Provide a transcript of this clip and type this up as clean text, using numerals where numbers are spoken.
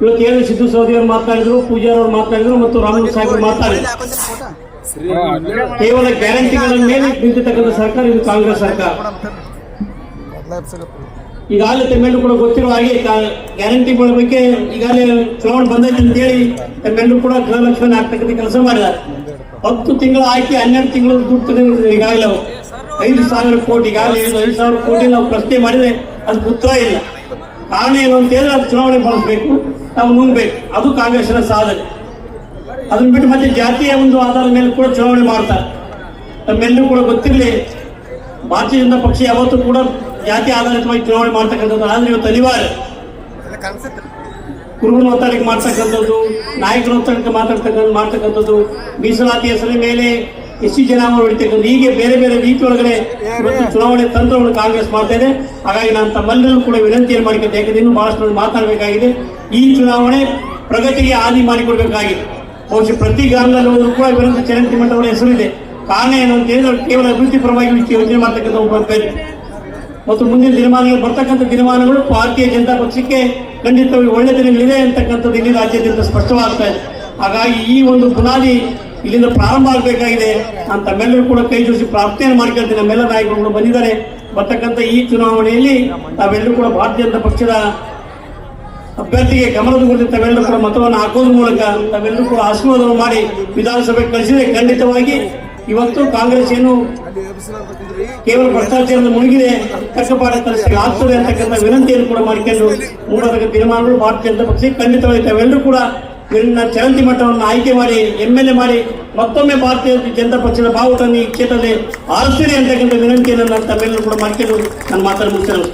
ಇವತ್ತು ಏನು ಸಿದ್ದು ಸೌದಿ ಅವರು ಮಾತನಾಡಿದ್ರು, ಪೂಜಾರ್ ಅವರು ಮಾತನಾಡಿದ್ರು ಮತ್ತು ರಾಮಲಿಂಗ ಸಾಹೇಬರು ಮಾತನಾಡಿದ್ರು. ಕೇವಲ ಗ್ಯಾರಂಟಿಗಳ ಮೇಲೆ ನಿಂತಿರ್ತಕ್ಕಂಥ ಸರ್ಕಾರ ಇದು ಕಾಂಗ್ರೆಸ್ ಸರ್ಕಾರ. ಈಗಾಗಲೇ ತಮ್ಮೆಲ್ಲೂ ಕೂಡ ಗೊತ್ತಿರುವ ಹಾಗೆ ಗ್ಯಾರಂಟಿಗಳ ಬಗ್ಗೆ ಈಗಾಗಲೇ ಚುನಾವಣೆ ಬಂದೈತೆ ಅಂತೇಳಿ ತಮ್ಮೆಲ್ಲೂ ಕೂಡ ಗೃಹಲಕ್ಷ್ಮಿ ಆಗ್ತಕ್ಕಂಥ ಕೆಲಸ ಮಾಡಿದ್ದಾರೆ. 10 ತಿಂಗಳು ಹಾಕಿ 12 ತಿಂಗಳು ದುಡ್ಡು ಈಗಾಗಲೇ 5,000 ಕೋಟಿ, ಈಗಾಗಲೇ 5,000 ಕೋಟಿ ನಾವು ಪ್ರಶ್ನೆ ಮಾಡಿದ್ರೆ ಅದು ಉತ್ತರ ಇಲ್ಲ. ಕಾರಣ ಏನು ಅಂತ ಹೇಳಿದ್ರೆ ಅದು ಚುನಾವಣೆ ಬಳಸಬೇಕು, ನಾವು ನುಂಗ್ಬೇಕು, ಅದು ಕಾಂಗ್ರೆಸ್ನ ಸಾಧನೆ. ಅದನ್ನ ಬಿಟ್ಟು ಮತ್ತೆ ಜಾತಿಯ ಒಂದು ಆಧಾರದ ಮೇಲೆ ಕೂಡ ಚುನಾವಣೆ ಮಾಡ್ತಾರೆ. ತಮ್ಮೆಲ್ಲರೂ ಕೂಡ ಗೊತ್ತಿರಲಿ, ಭಾರತೀಯ ಜನತಾ ಪಕ್ಷ ಯಾವತ್ತೂ ಕೂಡ ಜಾತಿ ಆಧಾರಿತವಾಗಿ ಚುನಾವಣೆ ಮಾಡ್ತಕ್ಕಂಥದ್ದು. ಆದ್ರೆ ಇವತ್ತು ಅನಿವಾರ್ಯ ಕುರುಬನ ಒತ್ತಡಕ್ಕೆ ಮಾಡ್ತಕ್ಕಂಥದ್ದು, ನಾಯಕರ ಒತ್ತಡಕ್ಕೆ ಮಾಡ್ತಕ್ಕಂಥದ್ದು, ಮೀಸಲಾತಿ ಹೆಸರಿನ ಮೇಲೆ ಎಸ್ಸಿ ಜನಾಂಗ ಹೊಡಿತಕ್ಕಂಥ, ಹೀಗೆ ಬೇರೆ ಬೇರೆ ರೀತಿ ಒಳಗಡೆ ಇವತ್ತು ಚುನಾವಣೆ ತಂತ್ರವನ್ನು ಕಾಂಗ್ರೆಸ್ ಮಾಡ್ತಾ ಇದೆ. ಹಾಗಾಗಿ ನಾನು ತಮ್ಮೆಲ್ಲರೂ ಕೂಡ ವಿನಂತಿಯನ್ನು ಮಾಡಿಕೊಂಡು, ಯಾಕಂದ್ರೆ ಇನ್ನೂ ಬಹಳಷ್ಟು ಮಾತಾಡಬೇಕಾಗಿದೆ. ಈ ಚುನಾವಣೆ ಪ್ರಗತಿಗೆ ಹಾದಿ ಮಾಡಿಕೊಡ್ಬೇಕಾಗಿದೆ. ಬಹುಶಃ ಪ್ರತಿ ಗ್ರಾಮದಲ್ಲಿ ಹೋದರೂ ಕೂಡ ವಿರಂತ ಚರಂತಿ ಮಠಗಳ ಹೆಸರಿದೆ. ಕಾರಣ ಏನು ಅಂತ ಹೇಳಿದ್ರೆ ಕೇವಲ ಅಭಿವೃದ್ಧಿ ಪರವಾಗಿ ಯೋಚನೆ ಮಾಡ್ತಕ್ಕಂಥ ಒಬ್ಬ ಅಭ್ಯರ್ಥಿ ಮತ್ತು ಮುಂದಿನ ದಿನಮಾನಗಳು ಬರ್ತಕ್ಕಂಥ ದಿನಮಾನಗಳು ಭಾರತೀಯ ಜನತಾ ಪಕ್ಷಕ್ಕೆ ಖಂಡಿತವಾಗಿ ಒಳ್ಳೆ ದಿನಗಳಿದೆ ಅಂತಕ್ಕಂಥದ್ದು ಇಲ್ಲಿ ರಾಜ್ಯಾದ್ಯಂತ ಸ್ಪಷ್ಟವಾಗ್ತಾ ಇದೆ. ಹಾಗಾಗಿ ಈ ಒಂದು ಬುನಾದಿ ಇಲ್ಲಿಂದ ಪ್ರಾರಂಭ ಆಗಬೇಕಾಗಿದೆ. ನಾನು ತಮ್ಮೆಲ್ಲರೂ ಕೂಡ ಕೈ ಜೋಡಿಸಿ ಪ್ರಾರ್ಥನೆ ಮಾಡ್ಕೊಳ್ತೀನಿ. ನಮ್ಮೆಲ್ಲ ನಾಯಕರು ಬಂದಿದ್ದಾರೆ. ಬರ್ತಕ್ಕಂಥ ಈ ಚುನಾವಣೆಯಲ್ಲಿ ತಾವೆಲ್ಲರೂ ಕೂಡ ಭಾರತೀಯ ಜನತಾ ಪಕ್ಷದ ಅಭ್ಯರ್ಥಿಗೆ ಗಮನದ ಕುರಿತು ತಾವೆಲ್ಲರೂ ಕೂಡ ಮತವನ್ನು ಹಾಕೋದ್ರ ಮೂಲಕ ತಾವೆಲ್ಲರೂ ಕೂಡ ಆಶೀರ್ವಾದವನ್ನು ಮಾಡಿ ವಿಧಾನಸಭೆಗೆ ಕಳಿಸಿದರೆ ಖಂಡಿತವಾಗಿ ಇವತ್ತು ಕಾಂಗ್ರೆಸ್ ಏನು ಕೇವಲ ಭ್ರಷ್ಟಾಚಾರದ ಮುಳುಗಿದೆ, ಕಷ್ಟಪಾಡ ಪರಿಸ್ಥಿತಿ ಆಗ್ತದೆ ಅಂತಕ್ಕಂಥ ವಿನಂತಿಯನ್ನು ಕೂಡ ಮಾಡಿಕೊಂಡು ಮೂಡತಕ್ಕ ತೀರ್ಮಾನಗಳು ಭಾರತೀಯ ಜನತಾ ಪಕ್ಷಕ್ಕೆ ಖಂಡಿತವಾಗಿ ತಾವೆಲ್ಲರೂ ಕೂಡ ಚರಂತಿ ಮಟ್ಟವನ್ನು ಆಯ್ಕೆ ಮಾಡಿ MLA ಮಾಡಿ ಮತ್ತೊಮ್ಮೆ ಭಾರತೀಯ ಜನತಾ ಪಕ್ಷದ ಬಾವುಟನ್ನು ಈ ಕ್ಷೇತ್ರದಲ್ಲಿ ಆರಿಸ್ತೀರಿ ಅಂತಕ್ಕಂಥ ವಿನಂತಿಯನ್ನು ನಾನು ತಮ್ಮೆಲ್ಲರೂ ಕೂಡ ಮಾಡ್ಕೊಂಡು ನನ್ನ ಮಾತನ್ನು ಮುಗಿಸ್ತೇನೆ.